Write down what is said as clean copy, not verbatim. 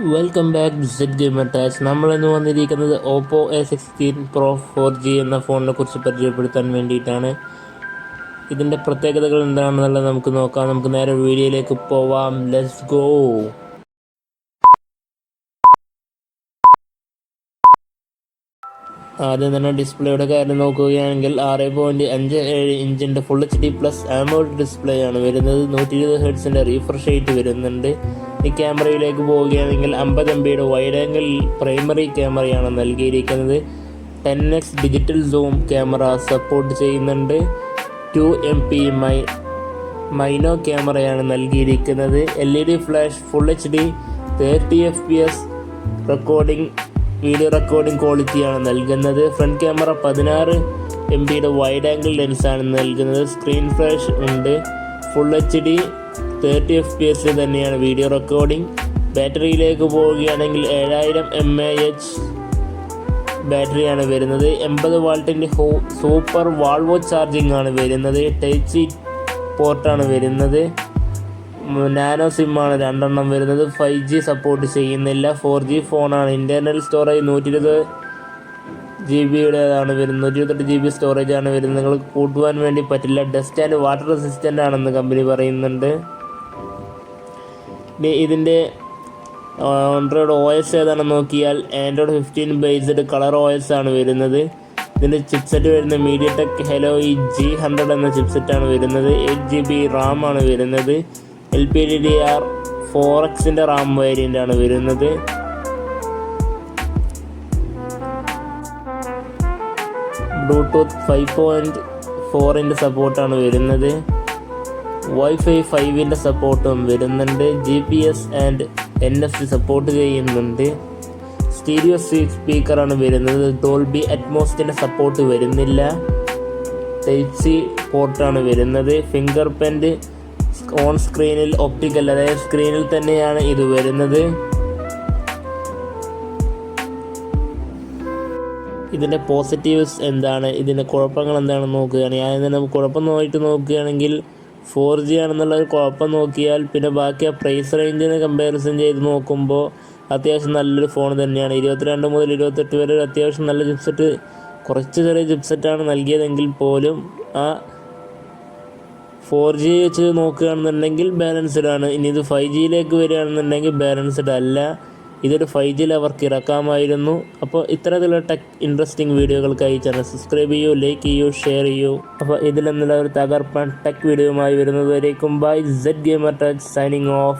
Welcome back set gamer touch. നമ്മളിന്ന് വന്നിരിക്കുന്നത് Oppo A16 Pro 4G എന്ന ഫോണിനെ കുറിച്ച് പരിചയപ്പെടുത്താൻ വേണ്ടിയിട്ടാണ്. ഇതിൻ്റെ പ്രത്യേകതകൾ എന്താണെന്നുള്ളത് നമുക്ക് നോക്കാം. നമുക്ക് നേരെ വീഡിയോയിലേക്ക് പോവാം. Let's go. ആദ്യം തന്നെ ഡിസ്പ്ലേയുടെ കാര്യം നോക്കുകയാണെങ്കിൽ 6.57 ഇഞ്ചിൻ്റെ full HD plus AMOLED display ആണ് വരുന്നത്. 120 ഹെർട്സിൻ്റെ റീഫ്രഷ് റേറ്റ് വരുന്നുണ്ട്. ഈ ക്യാമറയിലേക്ക് പോവുകയാണെങ്കിൽ 50 MB വൈഡ് ആംഗിൾ പ്രൈമറി ക്യാമറയാണ് നൽകിയിരിക്കുന്നത്. 10x digital zoom camera support ചെയ്യുന്നുണ്ട്. 2 MP മൈനോ ക്യാമറയാണ് നൽകിയിരിക്കുന്നത്. LED flash full HD 30 FPS video recording ക്വാളിറ്റിയാണ് നൽകുന്നത്. Front camera 16 MB wide angle ലെൻസാണ് നൽകുന്നത്. സ്ക്രീൻ ഫ്ലാഷ് ഉണ്ട്. ഫുൾ HD 30 FPS തന്നെയാണ് വീഡിയോ റെക്കോർഡിംഗ്. ബാറ്ററിയിലേക്ക് പോവുകയാണെങ്കിൽ 7000 mAh ബാറ്ററിയാണ് വരുന്നത്. 80 വാട്ടിൻ്റെ സൂപ്പർ വാൾവോ ചാർജിംഗ് ആണ് വരുന്നത്. ടൈപ്പ് സി പോർട്ടാണ് വരുന്നത്. നാനോ സിമ്മാണ് 2 വരുന്നത്. 5G സപ്പോർട്ട് ചെയ്യുന്നില്ല. 4G ഫോണാണ്. ഇൻറ്റർണൽ സ്റ്റോറേജ് 120 GB വരുന്നത്. 128 GB സ്റ്റോറേജ് ആണ് വരുന്നത്. നിങ്ങൾക്ക് കൂട്ടുവാൻ വേണ്ടി പറ്റില്ല. ഡസ്റ്റ് ആൻഡ് വാട്ടർ റെസിസ്റ്റൻ്റ് ആണെന്ന് കമ്പനി പറയുന്നുണ്ട്. ഇതിൻ്റെ ആൻഡ്രോയിഡ് OS ഏതാണെന്ന് നോക്കിയാൽ ആൻഡ്രോയിഡ് 15 ബേസ്ഡ് കളർ OS ആണ് വരുന്നത്. ഇതിൻ്റെ ചിപ്സെറ്റ് വരുന്നത് MediaTek Helio G100 എന്ന ചിപ്സെറ്റാണ് വരുന്നത്. 8 GB റാം ആണ് വരുന്നത്. LPDDR4X റാം വേരിയൻ്റ് ആണ് വരുന്നത്. ബ്ലൂടൂത്ത് 5.4 സപ്പോർട്ടാണ് വരുന്നത്. Wi-Fi 5 സപ്പോർട്ടും വരുന്നുണ്ട്. GPS ആൻഡ് NFC സപ്പോർട്ട് ചെയ്യുന്നുണ്ട്. സ്റ്റീരിയോ സ്പീക്കറാണ് വരുന്നത്. ഡോൾബി അറ്റ്മോസിൻ്റെ സപ്പോർട്ട് വരുന്നില്ല. ടൈപ്പ് സി പോർട്ടാണ് വരുന്നത്. ഫിംഗർ പ്രിൻ്റ് ഓൺ സ്ക്രീനിൽ ഒപ്റ്റിക്കൽ, അതായത് സ്ക്രീനിൽ തന്നെയാണ് ഇത് വരുന്നത്. ഇതിൻ്റെ പോസിറ്റീവ്സ് എന്താണ്, ഇതിൻ്റെ കുഴപ്പങ്ങൾ എന്താണെന്ന് നോക്കുകയാണെങ്കിൽ ആദ്യം തന്നെ നമുക്ക് കുഴപ്പം നോക്കുകയാണെങ്കിൽ 4G ആണെന്നുള്ള ഒരു കുഴപ്പം നോക്കിയാൽ പിന്നെ ബാക്കി ആ പ്രൈസ് റേഞ്ചിനെ കമ്പാരിസൺ ചെയ്ത് നോക്കുമ്പോൾ അത്യാവശ്യം നല്ലൊരു ഫോൺ തന്നെയാണ്. 22 മുതൽ 28 വരെ അത്യാവശ്യം നല്ല ചിപ്സെറ്റ്, കുറച്ച് ചെറിയ ചിപ്സെറ്റാണ് നൽകിയതെങ്കിൽ പോലും ആ 4G വെച്ച് നോക്കുകയാണെന്നുണ്ടെങ്കിൽ ബാലൻസ്ഡ് ആണ്. ഇനി ഇത് 5Gയിലേക്ക് വരികയാണെന്നുണ്ടെങ്കിൽ ബാലൻസ്ഡ് അല്ല. ഇതൊരു 5Gയിൽ അവർക്ക് ഇറക്കാമായിരുന്നു. അപ്പോൾ ഇത്തരത്തിലുള്ള ടെക് ഇൻട്രസ്റ്റിംഗ് വീഡിയോകൾക്കായി ചാനൽ സബ്സ്ക്രൈബ് ചെയ്യൂ, ലൈക്ക് ചെയ്യൂ, ഷെയർ ചെയ്യൂ. അപ്പോൾ ഇതിൽ നിന്നുള്ള ഒരു തകർപ്പൻ ടെക് വീഡിയോയുമായി വരുന്നതുവരേക്കും bye. Set gamer touch signing of.